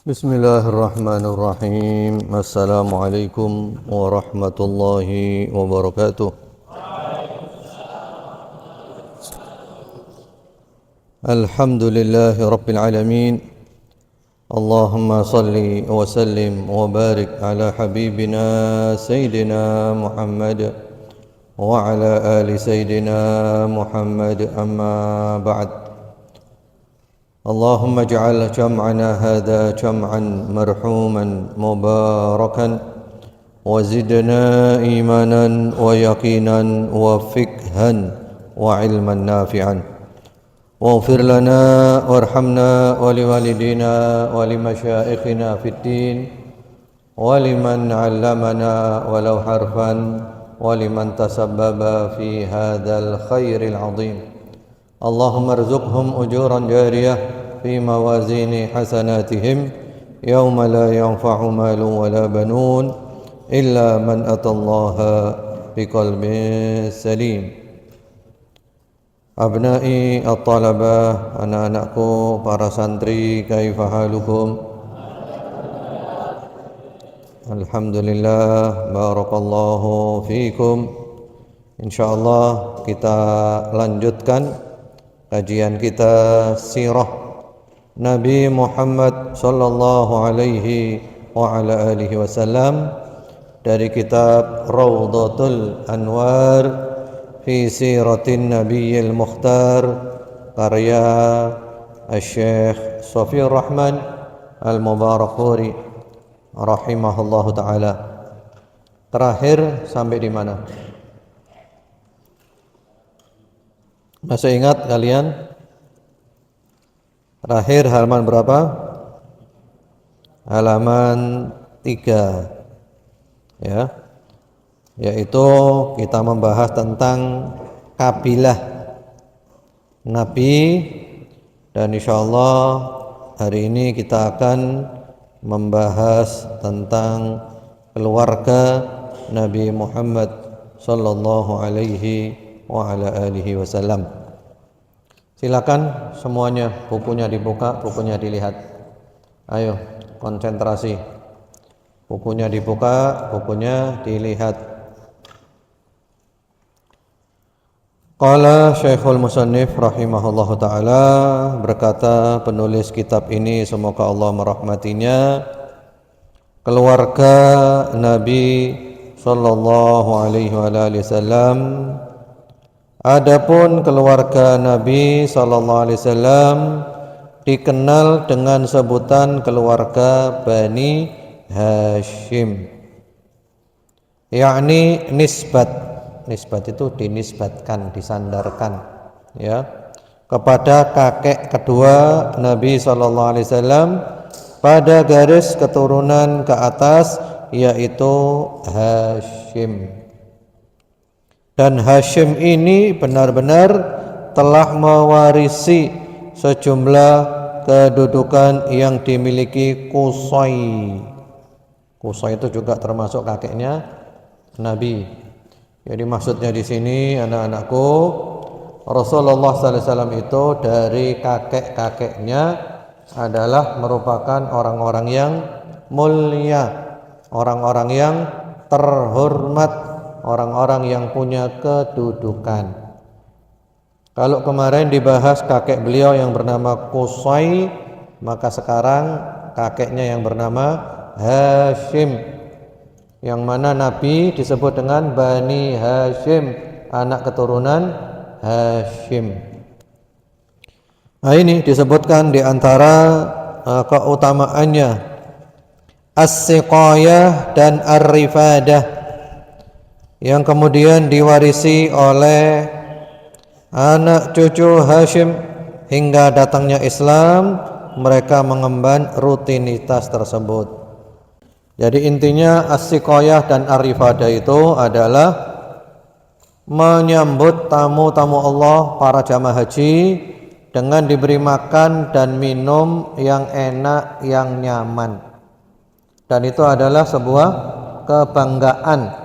Bismillahirrahmanirrahim. Assalamualaikum warahmatullahi wabarakatuh. Alhamdulillahi rabbil alamin. Allahumma salli wa sallim wa barik ala habibina Sayyidina Muhammad wa ala ali Sayyidina Muhammad, amma ba'd. اللهم اجعل جمعنا هذا جمعا مرحوما مباركا وزدنا إيمانا ويقينا وفقها وعلما نافعا واغفر لنا وارحمنا ولوالدينا ولمشائخنا في الدين ولمن علمنا ولو حرفا ولمن تسبب في هذا الخير العظيم. اللهم ارزقهم أجورا جارية في موازين حسناتهم يوم لا ينفع مال ولا بنون إلا من أتى الله بقلب سليم. Abnai at-talabah, anak-anakku para santri, kaifa halukum? Alhamdulillah, barakallahu fikum. Insyaallah kita lanjutkan kajian kita sirah Nabi Muhammad sallallahu alaihi wa ala alihi wasallam dari kitab Raudhatul Anwar fi Siratin Nabiyil Mukhtar karya Syekh Shafiyur Rahman Al-Mubarakfuri rahimahullahu taala. Terakhir sampai di mana? Masih ingat kalian? Terakhir halaman berapa? Halaman 3. Ya. Yaitu kita membahas tentang kabilah Nabi, dan insyaallah hari ini kita akan membahas tentang keluarga Nabi Muhammad sallallahu alaihi wa ala alihi wasallam. Silakan semuanya, bukunya dibuka, bukunya dilihat. Ayo, konsentrasi. Bukunya dibuka, bukunya dilihat. Qala Syekhul Musannif rahimahullahu taala, berkata penulis kitab ini, semoga Allah merahmatinya, keluarga Nabi sallallahu alaihi wasallam. Adapun keluarga Nabi sallallahu alaihi wasallam dikenal dengan sebutan keluarga Bani Hashim, yakni nisbat itu dinisbatkan, disandarkan, ya, kepada kakek kedua Nabi sallallahu alaihi wasallam pada garis keturunan ke atas, yaitu Hashim. Dan Hashim ini benar-benar telah mewarisi sejumlah kedudukan yang dimiliki Qusay. Qusay itu juga termasuk kakeknya Nabi. Jadi maksudnya di sini, anak-anakku, Rasulullah sallallahu alaihi wasallam itu dari kakek-kakeknya adalah merupakan orang-orang yang mulia, orang-orang yang terhormat, orang-orang yang punya kedudukan. Kalau kemarin dibahas kakek beliau yang bernama Qusay, maka sekarang kakeknya yang bernama Hashim, yang mana Nabi disebut dengan Bani Hashim, anak keturunan Hashim. Nah, ini disebutkan di antara keutamaannya as-siqayah dan ar-rifadah, yang kemudian diwarisi oleh anak cucu Hashim hingga datangnya Islam. Mereka mengemban rutinitas tersebut. Jadi intinya as-siqayah dan ar-rifadah itu adalah menyambut tamu-tamu Allah, para jamaah haji, dengan diberi makan dan minum yang enak, yang nyaman. Dan itu adalah sebuah kebanggaan.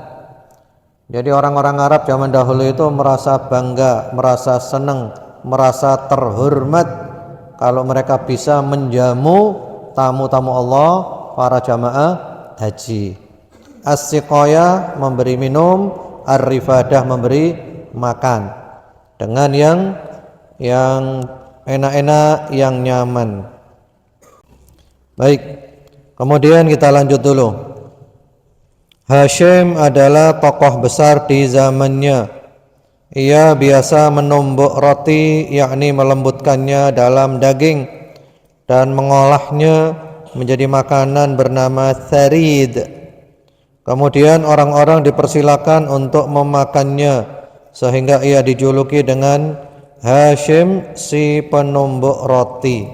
Jadi orang-orang Arab zaman dahulu itu merasa bangga, merasa senang, merasa terhormat kalau mereka bisa menjamu tamu-tamu Allah, para jamaah haji. As-siqaya memberi minum, ar-rifadah memberi makan dengan yang enak-enak, yang nyaman. Baik, kemudian kita lanjut dulu. Hashim adalah tokoh besar di zamannya. Ia biasa menumbuk roti, yakni melembutkannya dalam daging dan mengolahnya menjadi makanan bernama tharid. Kemudian orang-orang dipersilakan untuk memakannya sehingga ia dijuluki dengan Hashim si penumbuk roti.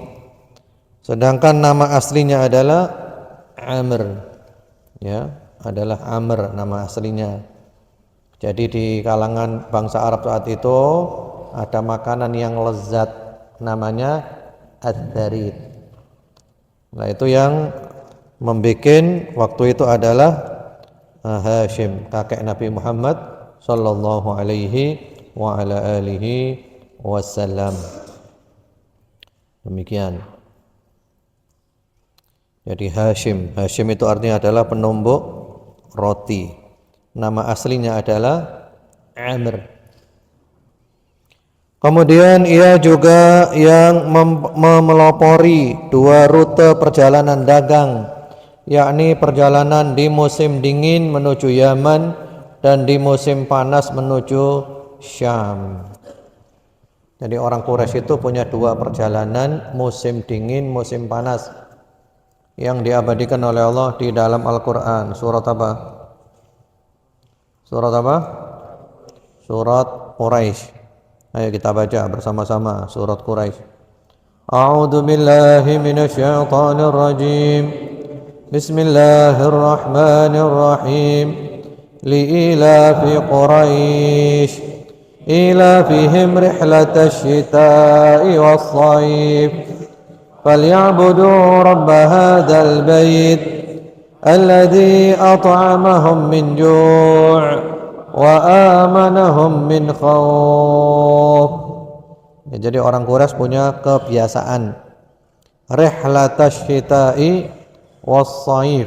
Sedangkan nama aslinya adalah Amr. Ya, adalah Amr nama aslinya. Jadi di kalangan bangsa Arab saat itu ada makanan yang lezat namanya ad-darid. Nah, itu yang membikin waktu itu adalah Hashim, kakek Nabi Muhammad sallallahu alaihi wa ala alihi wasallam. Demikian. Jadi Hashim itu artinya adalah penumbuk roti. Nama aslinya adalah Amr. Kemudian ia juga yang memelopori 2 rute perjalanan dagang, yakni perjalanan di musim dingin menuju Yaman dan di musim panas menuju Syam. Jadi orang Quraisy itu punya 2 perjalanan, musim dingin, musim panas, yang diabadikan oleh Allah di dalam Al-Quran. Surat apa? Surat apa? Surat Quraisy. Ayo kita baca bersama-sama surat Quraisy. A'udzu billahi minasyaitonir rajim. Bismillahirrahmanirrahim. Li'ilafi Quraisy ilafihim rihlatash shita'i was-shayf falyabudu rabb hadzal bait alladzi at'amahum min ju' wa amanahum min khauf. Ya, jadi orang Quraisy punya kebiasaan rihlatash shita'i was-shayf,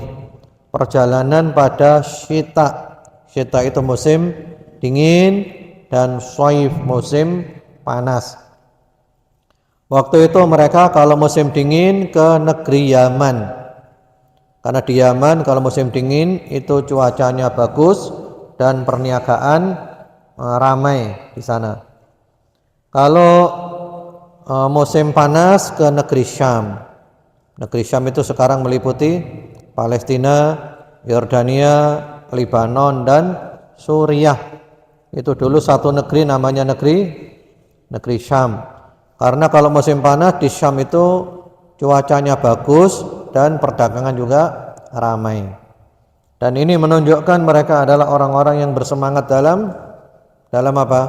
perjalanan pada syita. Syita itu musim dingin dan shayf musim panas. Waktu itu mereka kalau musim dingin ke negeri Yaman. Karena di Yaman kalau musim dingin itu cuacanya bagus dan perniagaan ramai di sana. Kalau musim panas ke negeri Syam. Negeri Syam itu sekarang meliputi Palestina, Yordania, Lebanon dan Suriah. Itu dulu satu negeri namanya negeri Syam. Karena kalau musim panas di Syam itu cuacanya bagus dan perdagangan juga ramai. Dan ini menunjukkan mereka adalah orang-orang yang bersemangat dalam apa?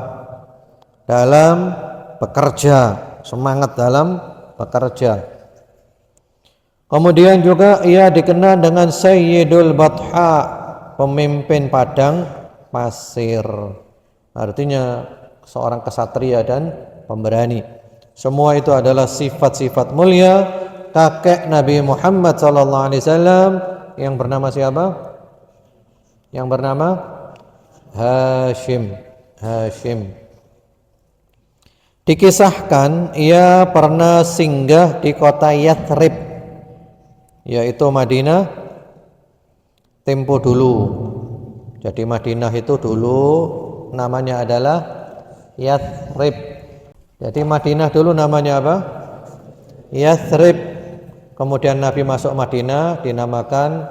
Dalam bekerja, semangat dalam bekerja. Kemudian juga ia dikenal dengan Sayyidul Batha, pemimpin padang pasir. Artinya seorang kesatria dan pemberani. Semua itu adalah sifat-sifat mulia kakek Nabi Muhammad SAW yang bernama siapa? Yang bernama Hashim. Dikisahkan ia pernah singgah di kota Yathrib, yaitu Madinah tempo dulu. Jadi Madinah itu dulu namanya adalah Yathrib. Jadi Madinah dulu namanya apa? Yathrib. Kemudian Nabi masuk Madinah dinamakan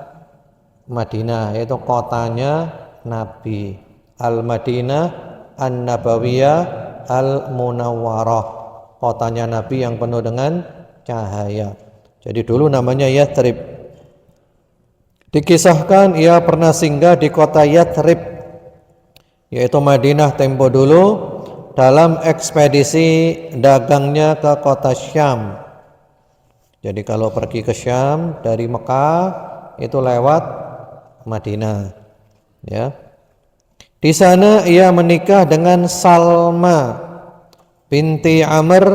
Madinah, yaitu kotanya Nabi. Al-Madinah An-Nabawiyah Al-Munawwarah, kotanya Nabi yang penuh dengan cahaya. Jadi dulu namanya Yathrib. Dikisahkan ia pernah singgah di kota Yathrib, yaitu Madinah tempo dulu, dalam ekspedisi dagangnya ke kota Syam. Jadi kalau pergi ke Syam dari Mekah itu lewat Madinah, ya. Di sana ia menikah dengan Salma binti Amr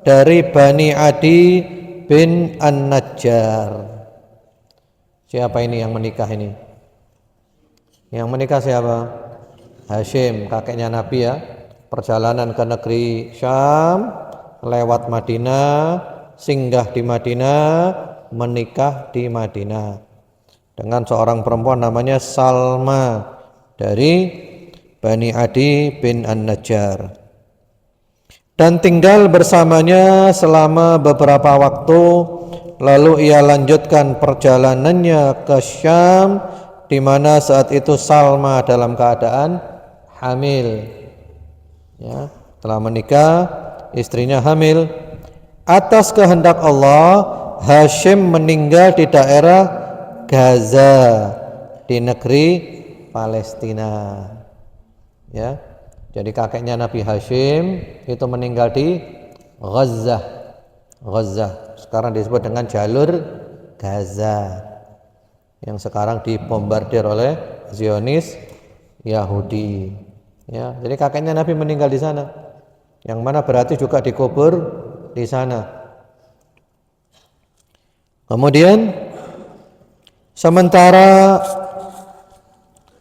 dari Bani Adi bin An-Najjar. Siapa ini yang menikah ini? Yang menikah siapa? Hashim, kakeknya Nabi ya. Perjalanan ke negeri Syam, lewat Madinah, singgah di Madinah, menikah di Madinah dengan seorang perempuan namanya Salma dari Bani Adi bin An-Najjar, dan tinggal bersamanya selama beberapa waktu. Lalu ia lanjutkan perjalanannya ke Syam, di mana saat itu Salma dalam keadaan hamil. Ya, telah menikah, istrinya hamil. Atas kehendak Allah, Hashim meninggal di daerah Gaza di negeri Palestina. Ya, jadi kakeknya Nabi Hashim itu meninggal di Gaza. Sekarang disebut dengan jalur Gaza, yang sekarang dibombardir oleh Zionis Yahudi. Ya, jadi kakeknya Nabi meninggal di sana, yang mana berarti juga dikubur di sana. Kemudian sementara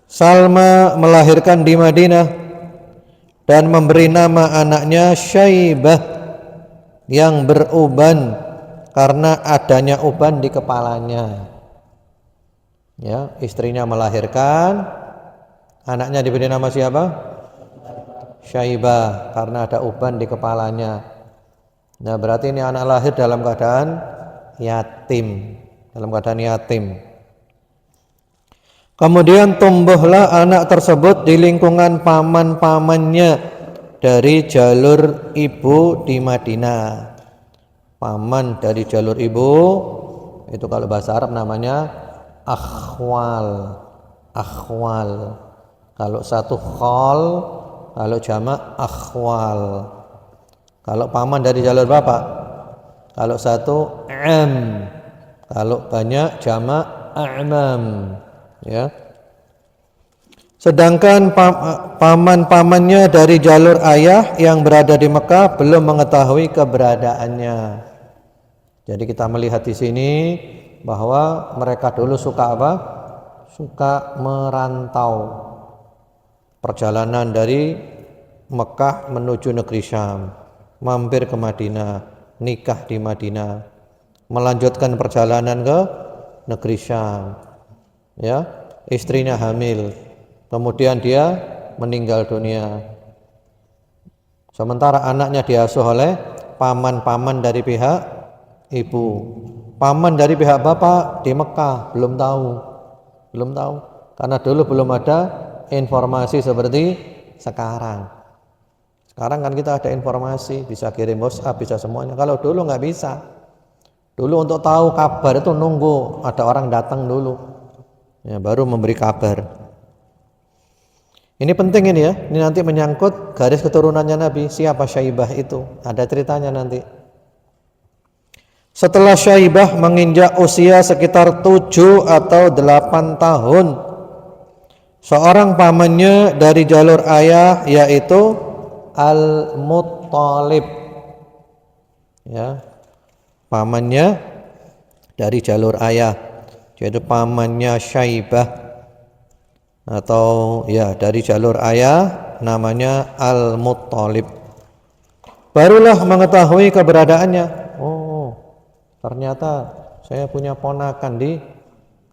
Salma melahirkan di Madinah dan memberi nama anaknya Syaibah, yang beruban karena adanya uban di kepalanya. Ya, istrinya melahirkan, anaknya diberi nama siapa? Syaibah, karena ada uban di kepalanya. Nah, berarti ini anak lahir dalam keadaan yatim, Kemudian tumbuhlah anak tersebut di lingkungan paman-pamannya dari jalur ibu di Madinah. Paman dari jalur ibu itu kalau bahasa Arab namanya akhwal. Kalau satu khol, kalau jamak akhwal. Kalau paman dari jalur bapak, kalau satu am, kalau banyak jamak a'mam. Ya. Sedangkan paman-pamannya dari jalur ayah yang berada di Mekah belum mengetahui keberadaannya. Jadi kita melihat di sini bahwa mereka dulu suka apa? Suka merantau. Perjalanan dari Mekah menuju negeri Syam, mampir ke Madinah, nikah di Madinah, melanjutkan perjalanan ke negeri Syam. Ya, istrinya hamil, kemudian dia meninggal dunia. Sementara anaknya diasuh oleh paman-paman dari pihak ibu. Paman dari pihak bapak di Mekah belum tahu. Karena dulu belum ada informasi seperti sekarang. Sekarang kan kita ada informasi, bisa kirim WhatsApp, bisa semuanya. Kalau dulu nggak bisa. Dulu untuk tahu kabar itu nunggu ada orang datang dulu, ya, baru memberi kabar. Ini penting ini ya. Ini nanti menyangkut garis keturunannya Nabi. Siapa Syaibah itu? Ada ceritanya nanti. Setelah Syaibah menginjak usia sekitar 7 atau 8 tahun, seorang pamannya dari jalur ayah yaitu Al-Muttalib, ya, pamannya dari jalur ayah, yaitu pamannya Syaibah, atau ya dari jalur ayah namanya Al-Muttalib. Barulah mengetahui keberadaannya. Oh, ternyata saya punya ponakan di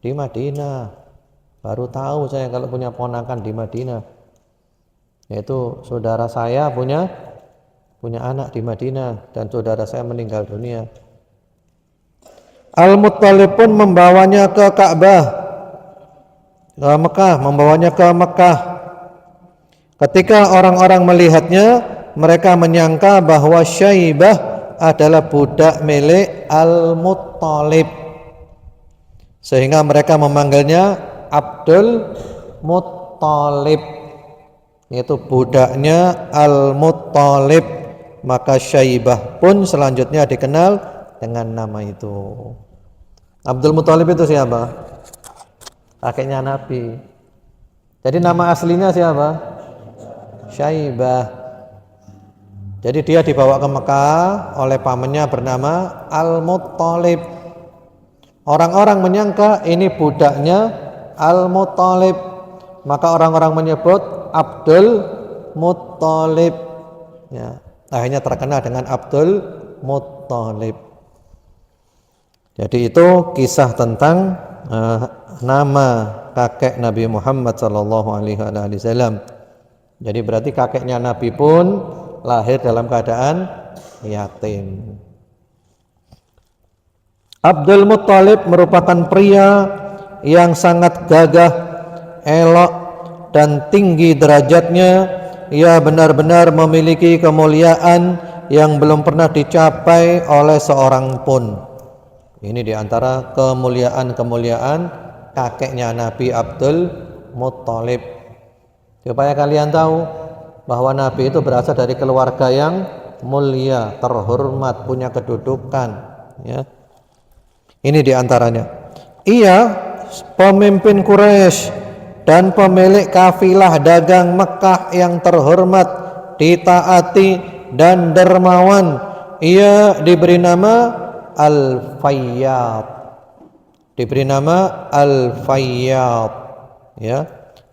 Madinah. Baru tahu saya kalau punya ponakan di Madinah. Yaitu saudara saya punya anak di Madinah dan saudara saya meninggal dunia. Al-Muttalib pun membawanya ke Ka'bah, ke Mekah, membawanya ke Mekah. Ketika orang-orang melihatnya, mereka menyangka bahwa Syaibah adalah budak milik Al-Muttalib, sehingga mereka memanggilnya Abdul Muttalib, yaitu budaknya Al-Muttalib. Maka Syaibah pun selanjutnya dikenal dengan nama itu. Abdul Muttalib itu siapa? Kakeknya Nabi. Jadi nama aslinya siapa? Syaibah. Jadi dia dibawa ke Mekah oleh pamannya bernama Al-Muttalib. Orang-orang menyangka ini budaknya Al-Muttalib, maka orang-orang menyebut Abdul Muttalib. Ya, akhirnya terkenal dengan Abdul Muttalib. Jadi itu kisah tentang nama kakek Nabi Muhammad SAW. Jadi berarti kakeknya Nabi pun lahir dalam keadaan yatim. Abdul Muttalib merupakan pria yang sangat gagah, elok, dan tinggi derajatnya. Ia benar-benar memiliki kemuliaan yang belum pernah dicapai oleh seorang pun. Ini diantara kemuliaan-kemuliaan kakeknya Nabi Abdul Muttalib. Supaya kalian tahu bahwa Nabi itu berasal dari keluarga yang mulia, terhormat, punya kedudukan. Ya. Ini diantaranya. Ia pemimpin Quraisy dan pemilik kafilah dagang Mekah yang terhormat, ditaati dan dermawan. Ia diberi nama Al-Fayyad. Diberi nama Al-Fayyad. Ya.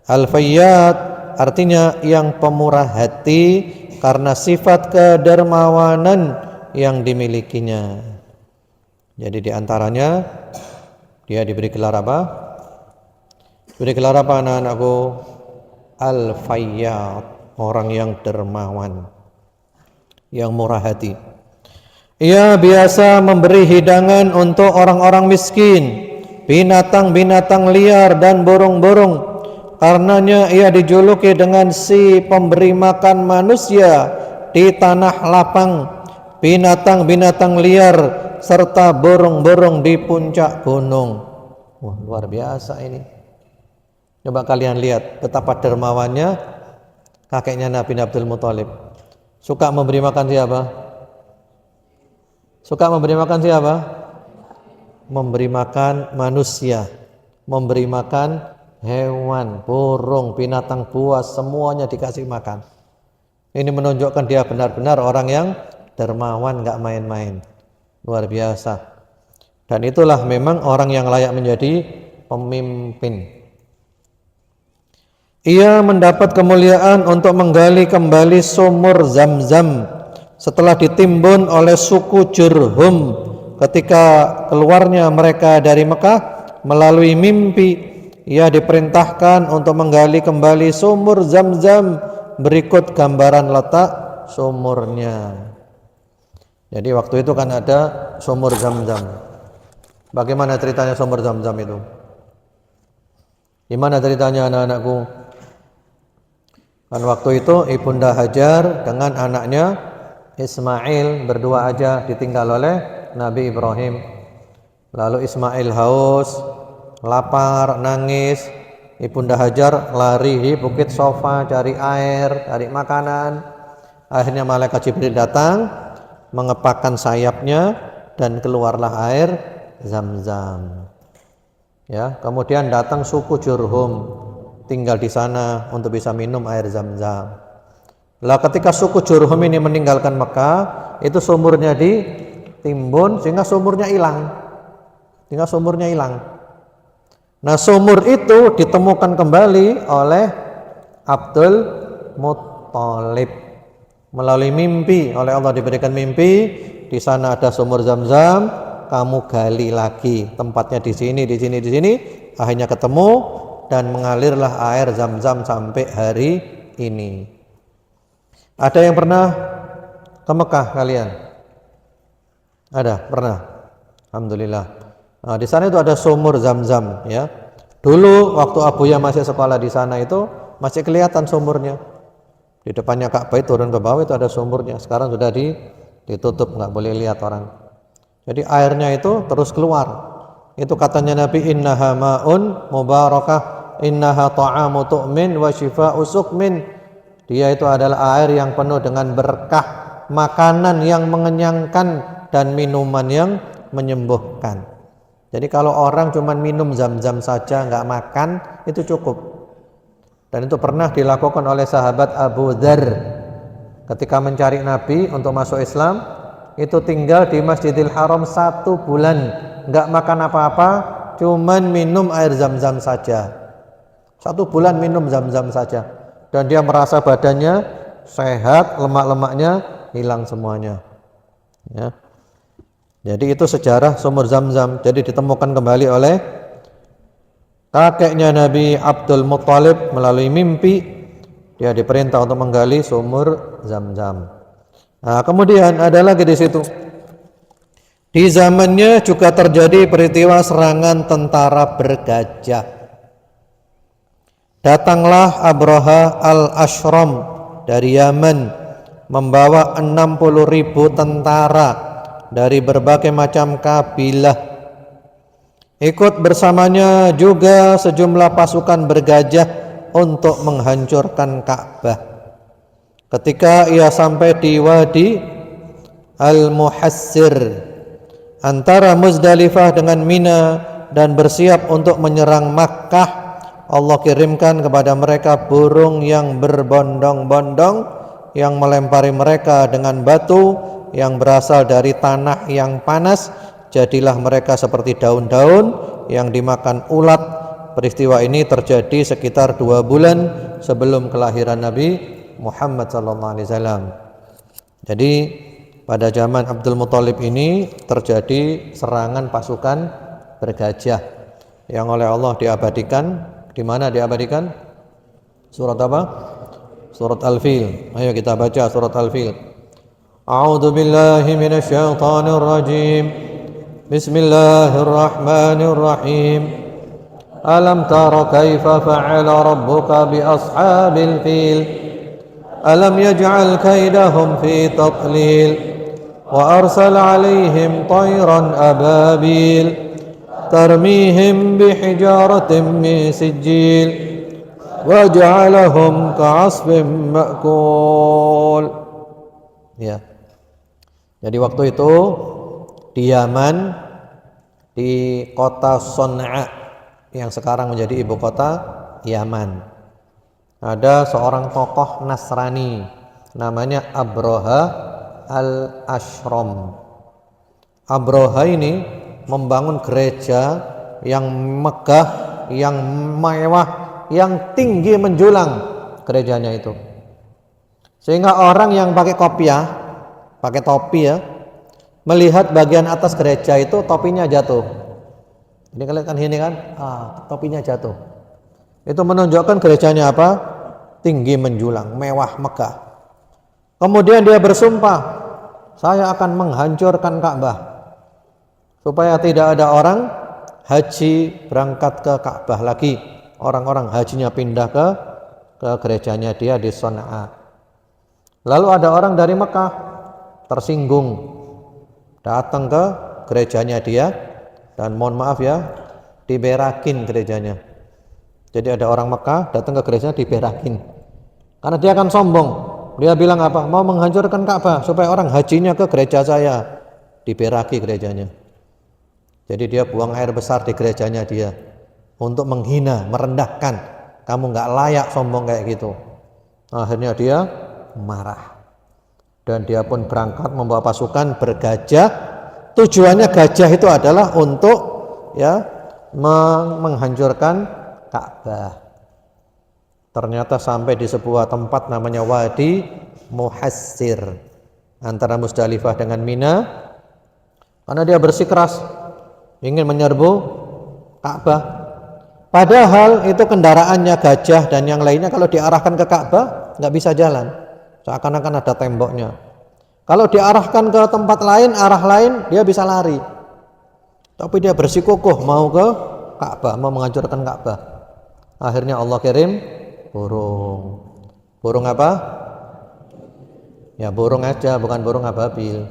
Al-Fayyad artinya yang pemurah hati karena sifat kedermawanan yang dimilikinya. Jadi diantaranya dia diberi gelar apa? Diberi gelar apa anak-anakku? Al-Fayyad, orang yang dermawan, yang murah hati. Ia biasa memberi hidangan untuk orang-orang miskin, binatang-binatang liar dan burung-burung. Karenanya ia dijuluki dengan si pemberi makan manusia di tanah lapang, binatang-binatang liar serta burung-burung di puncak gunung. Wah, luar biasa ini. Coba kalian lihat betapa dermawannya kakeknya Nabi Abdul Muttalib. Suka memberi makan siapa? Suka memberi makan siapa? Memberi makan manusia, memberi makan hewan, burung, binatang buas, semuanya dikasih makan. Ini menunjukkan dia benar-benar orang yang dermawan, gak main-main. Luar biasa. Dan itulah memang orang yang layak menjadi pemimpin. Ia mendapat kemuliaan untuk menggali kembali sumur Zam-Zam setelah ditimbun oleh suku Jurhum ketika keluarnya mereka dari Mekah melalui mimpi. Ia diperintahkan untuk menggali kembali sumur Zam-Zam. Berikut gambaran letak sumurnya. Jadi waktu itu kan ada sumur Zam-Zam. Bagaimana ceritanya sumur Zam-Zam itu? Gimana ceritanya anak-anakku? Kan waktu itu Ibunda Hajar dengan anaknya Ismail berdua aja ditinggal oleh Nabi Ibrahim. Lalu Ismail haus, lapar, nangis. Ibunda Hajar lari di bukit Sofa cari air, cari makanan. Akhirnya malaikat Jibril datang, mengepakkan sayapnya dan keluarlah air Zam-Zam. Ya, kemudian datang suku Jurhum tinggal di sana untuk bisa minum air Zam-Zam. Lah ketika suku Jurhum ini meninggalkan Mekah, itu sumurnya ditimbun sehingga sumurnya hilang. Nah, sumur itu ditemukan kembali oleh Abdul Muttalib melalui mimpi. Oleh Allah diberikan mimpi, di sana ada sumur Zam-Zam, kamu gali lagi, tempatnya di sini. Akhirnya ketemu dan mengalirlah air Zam-Zam sampai hari ini. Ada yang pernah ke Mekah kalian? Ada, pernah? Alhamdulillah. Nah, di sana itu ada sumur Zam-Zam, ya. Dulu waktu Abuya masih sekolah di sana itu masih kelihatan sumurnya. Di depannya Ka'bah turun ke bawah itu ada sumurnya. Sekarang sudah ditutup, nggak boleh lihat orang. Jadi airnya itu terus keluar. Itu katanya Nabi, innaha ma'un mubarakah, innaha ta'amu tu'min wa shifa'u suqmin. Dia itu adalah air yang penuh dengan berkah, makanan yang mengenyangkan dan minuman yang menyembuhkan. Jadi kalau orang cuma minum Zam-Zam saja nggak makan itu cukup. Dan itu pernah dilakukan oleh sahabat Abu Dzar. ketika mencari Nabi untuk masuk Islam, itu tinggal di Masjidil Haram 1 bulan, nggak makan apa-apa, cuman minum air zam-zam saja. 1 bulan minum zam-zam saja, dan dia merasa badannya sehat, lemak-lemaknya hilang semuanya. Ya. Jadi itu sejarah sumur Zam-Zam. Jadi ditemukan kembali oleh kakeknya Nabi Abdul Muttalib melalui mimpi. Dia diperintah untuk menggali sumur Zam-Zam. Nah, kemudian ada lagi di situ. Di zamannya juga terjadi peristiwa serangan tentara bergajah. Datanglah Abraha al-Ashram dari Yaman membawa 60.000 tentara dari berbagai macam kabilah. Ikut bersamanya juga sejumlah pasukan bergajah untuk menghancurkan Ka'bah. Ketika ia sampai di Wadi Al-Muhassir antara Muzdalifah dengan Mina dan bersiap untuk menyerang Makkah, Allah kirimkan kepada mereka burung yang berbondong-bondong yang melempari mereka dengan batu yang berasal dari tanah yang panas. Jadilah mereka seperti daun-daun yang dimakan ulat. Peristiwa ini terjadi sekitar 2 bulan sebelum kelahiran Nabi Muhammad SAW. Jadi pada zaman Abdul Muthalib ini terjadi serangan pasukan bergajah yang oleh Allah diabadikan. Di mana diabadikan? Surat apa? Surat Al-Fil. Ayo kita baca surat Al-Fil. A'udzu billahi minasyaitonir rajim. Bismillahirrahmanirrahim. Alam tara kaifa fa'ala rabbuka bi ashabil fil? Alam yaj'al kaidahum fi tadlil wa arsala 'alaihim tayran ababil tarmihim bihijaratin min sijil wa ja'alahum ka'asfin ma'kul. Ya. Jadi waktu itu di Yaman, di kota Son'a yang sekarang menjadi ibu kota Yaman, ada seorang tokoh Nasrani namanya Abraha al-Ashram. Abraha ini membangun gereja yang megah, yang mewah, yang tinggi menjulang gerejanya itu, sehingga orang yang pakai kopiah, pakai topi ya, melihat bagian atas gereja itu topinya jatuh. Ini kalian kan ini kan, topinya jatuh. Itu menunjukkan gerejanya apa? Tinggi menjulang, mewah, megah. Kemudian dia bersumpah, saya akan menghancurkan Ka'bah supaya tidak ada orang haji berangkat ke Ka'bah lagi. Orang-orang hajinya pindah ke gerejanya dia di Son'a. Lalu ada orang dari Mekah tersinggung, datang ke gerejanya dia, dan mohon maaf ya, diberakin gerejanya. Jadi ada orang Mekah datang ke gerejanya diberakin, karena dia akan sombong. Dia bilang apa? Mau menghancurkan Ka'bah supaya orang hajinya ke gereja saya. Diberaki gerejanya. Jadi dia buang air besar di gerejanya dia untuk menghina, merendahkan. Kamu nggak layak sombong kayak gitu. Akhirnya dia marah, dan dia pun berangkat membawa pasukan bergajah. Tujuannya gajah itu adalah untuk ya menghancurkan Ka'bah. Ternyata sampai di sebuah tempat namanya Wadi Muhassir antara Muzdalifah dengan Mina, karena dia bersikeras ingin menyerbu Ka'bah. Padahal itu kendaraannya gajah dan yang lainnya kalau diarahkan ke Ka'bah nggak bisa jalan, seakan-akan ada temboknya. Kalau diarahkan ke tempat lain, arah lain, dia bisa lari. Tapi dia bersikukuh mau ke Ka'bah, mau menghancurkan Ka'bah. Akhirnya Allah kirim burung. Burung apa? Ya burung aja, bukan burung ababil.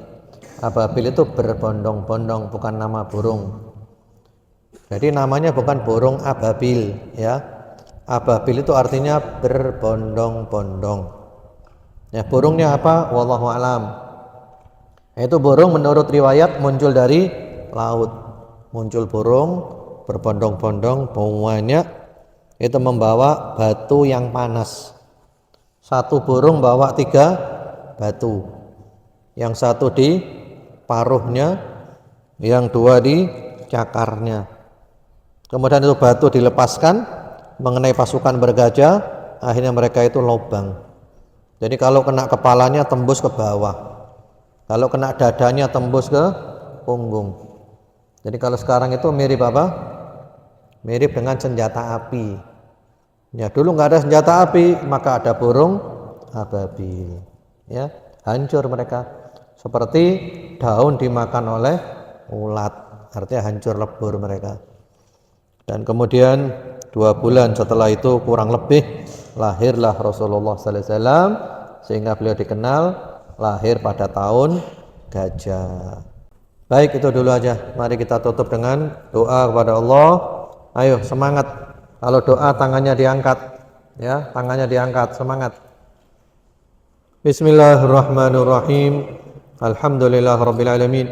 Ababil itu berbondong-bondong, bukan nama burung. Jadi namanya bukan burung ababil, ya. Ababil itu artinya berbondong-bondong. Ya, burungnya apa? Wallahu a'lam. Itu burung menurut riwayat muncul dari laut. Muncul burung berbondong-bondong banyak, itu membawa batu yang panas. Satu burung bawa 3 batu. Yang satu di paruhnya, yang dua di cakarnya. Kemudian itu batu dilepaskan mengenai pasukan bergajah, akhirnya mereka itu lubang. Jadi kalau kena kepalanya tembus ke bawah, kalau kena dadanya tembus ke punggung. Jadi kalau sekarang itu mirip apa? Mirip dengan senjata api. Ya, dulu nggak ada senjata api, maka ada burung ababil. Ya, hancur mereka seperti daun dimakan oleh ulat, artinya hancur lebur mereka. Dan kemudian 2 bulan setelah itu kurang lebih lahirlah Rasulullah sallallahu alaihi wasallam, sehingga beliau dikenal lahir pada tahun gajah. Baik, itu dulu aja. Mari kita tutup dengan doa kepada Allah. Ayo semangat. Kalau doa tangannya diangkat, ya, tangannya diangkat, semangat. Bismillahirrahmanirrahim. Alhamdulillahirabbil alamin.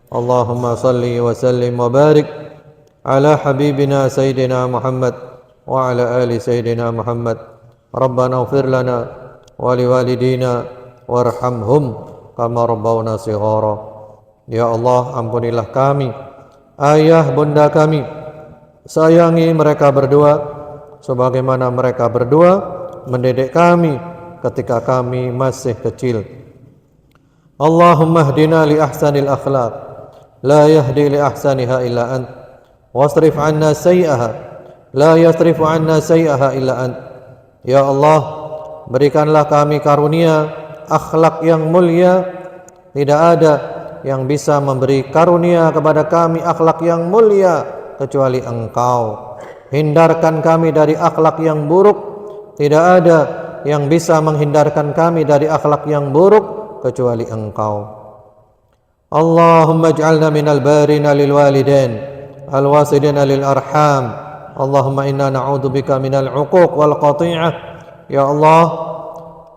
Allahumma salli wa sallim wa barik ala habibina sayyidina Muhammad wa ala ali sayyidina Muhammad. Rabbana ighfir lana wa liwalidina warhamhum kama rabbawna shighara. Ya Allah, ampunilah kami, ayah bunda kami, sayangi mereka berdua sebagaimana mereka berdua mendidik kami ketika kami masih kecil. Allahumma hdina li ahsanil akhlaq, la yahdi li ahsaniha illa ant, wasrif anna sayyi'aha, la yasrifu anna sayyi'aha illa ant. Ya Allah, berikanlah kami karunia akhlak yang mulia. Tidak ada yang bisa memberi karunia kepada kami akhlak yang mulia kecuali Engkau. Hindarkan kami dari akhlak yang buruk. Tidak ada yang bisa menghindarkan kami dari akhlak yang buruk kecuali Engkau. Allahumma ij'alna minal barina lil walidain al-wasidina lil arham. Allahumma inna na'udzubika minal 'uquq wal qati'ah. Ya Allah,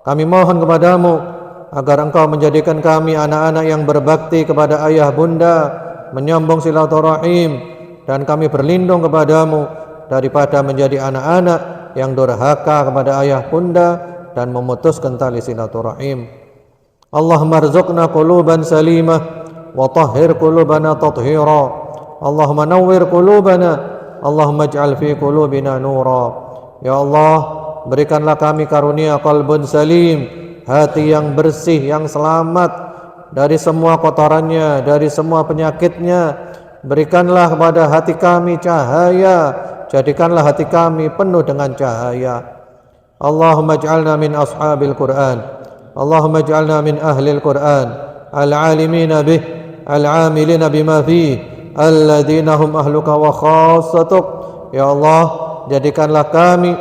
kami mohon kepadamu agar Engkau menjadikan kami anak-anak yang berbakti kepada ayah bunda, menyambung silaturahim, dan kami berlindung kepadamu daripada menjadi anak-anak yang durhaka kepada ayah bunda dan memutuskan tali silaturahim. Allahumma rzuqna quluban salimah wa tahhir qulubana tathira. Allahumma nawwir qulubana, Allahumma ij'al fi qulubina nura. Ya Allah, berikanlah kami karunia qalbun salim, hati yang bersih, yang selamat dari semua kotorannya, dari semua penyakitnya. Berikanlah kepada hati kami cahaya, jadikanlah hati kami penuh dengan cahaya. Allahumma ij'alna min ashabil Qur'an, Allahumma ij'alna min ahlil Qur'an, al-alimina bih, al-amilina bima fih, alladhina hum ahluka wa khassatuk. Ya Allah, jadikanlah kami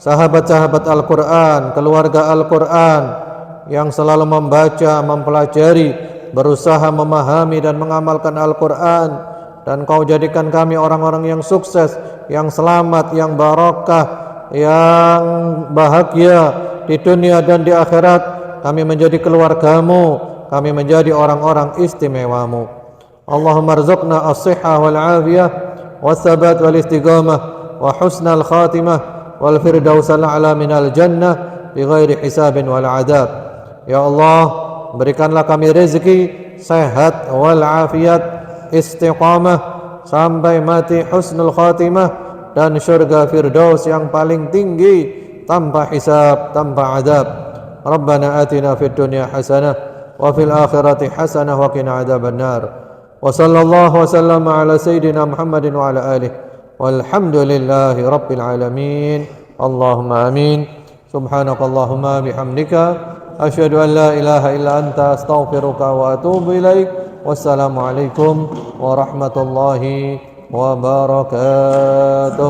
sahabat-sahabat Al-Quran, keluarga Al-Quran yang selalu membaca, mempelajari, berusaha memahami dan mengamalkan Al-Quran. Dan Kau jadikan kami orang-orang yang sukses, yang selamat, yang barakah, yang bahagia di dunia dan di akhirat. Kami menjadi keluargamu, kami menjadi orang-orang istimewamu. Allahumma rzuqna as-sihhah wal afiyah was-sabat wal istiqamah wa husnal khatimah wal firdausal a'la minal jannah bighairi hisabin wal adab. Ya Allah, berikanlah kami rezeki sehat wal afiat, istiqamah sampai mati, husnul khatimah, dan syurga firdaus yang paling tinggi tanpa hisab, tanpa adab. Rabbana atina fid dunya hasanah wa fil akhirati hasanah wa qina adzabannar. Wa sallallahu wa sallama ala sayyidina Muhammadin wa ala alihi walhamdulillahi rabbil alamin. Allahumma amin. Subhanakallahumma bihamdika asyhadu an la ilaha illa anta astaghfiruka wa atubu ilaik. Wassalamualaikum warahmatullahi wabarakatuh.